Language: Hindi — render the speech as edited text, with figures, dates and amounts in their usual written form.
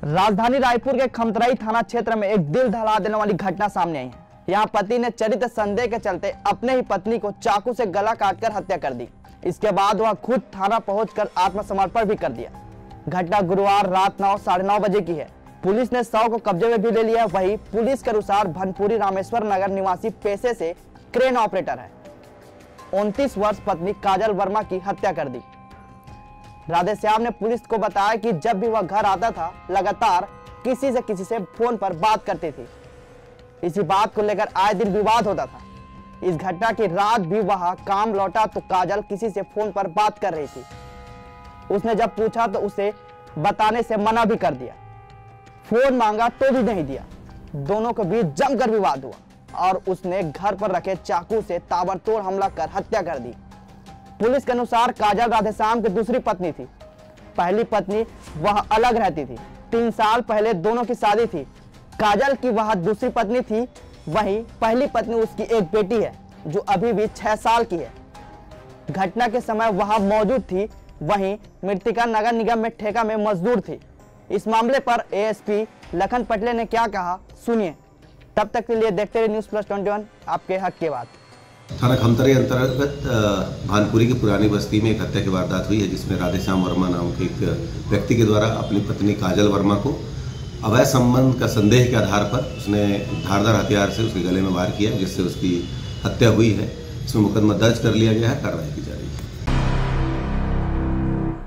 राजधानी रायपुर के खमतराई थाना क्षेत्र में एक दिल दहला देने वाली घटना सामने आई है। यहाँ पति ने चरित्र संदेह के चलते अपने ही पत्नी को चाकू से गला काटकर हत्या कर दी। इसके बाद वह खुद थाना पहुंचकर आत्मसमर्पण भी कर दिया। घटना गुरुवार रात 9-9:30 बजे की है। पुलिस ने शव को कब्जे में भी ले लिया। वही पुलिस के अनुसार भनपुरी रामेश्वर नगर निवासी पेशे से क्रेन ऑपरेटर है। 29 वर्ष पत्नी काजल वर्मा की हत्या कर दी। राधेश्याम ने पुलिस को बताया कि जब भी वह घर आता था लगातार किसी से फोन पर बात करती थी। इसी बात को लेकर आए दिन विवाद होता था। इस घटना की रात भी वह काम लौटा तो काजल किसी से फोन पर बात कर रही थी। उसने जब पूछा तो उसे बताने से मना भी कर दिया। फोन मांगा तो भी नहीं दिया। दोनों के बीच जमकर विवाद हुआ और उसने घर पर रखे चाकू से ताबड़तोड़ हमला कर हत्या कर दी। पुलिस के अनुसार काजल राधेश्याम की दूसरी पत्नी थी। पहली पत्नी वह अलग रहती थी। 3 साल पहले दोनों की शादी थी। काजल की वह दूसरी पत्नी थी। वहीं पहली पत्नी उसकी एक बेटी है जो अभी भी 6 साल की है। घटना के समय वह मौजूद थी। वहीं मृतिका नगर निगम में ठेका में मजदूर थी। इस मामले पर एएसपी लखन पटले ने क्या कहा सुनिए। तब तक के लिए देखते रहिए News+21 आपके हक की बात। थाना खमतराई अंतर्गत भानपुरी की पुरानी बस्ती में एक हत्या की वारदात हुई है, जिसमें राधेश्याम वर्मा नाम के एक व्यक्ति के द्वारा अपनी पत्नी काजल वर्मा को अवैध संबंध का संदेह के आधार पर उसने धारदार हथियार से उसके गले में वार किया, जिससे उसकी हत्या हुई है। इसमें मुकदमा दर्ज कर लिया गया है। कार्रवाई की जा रही है।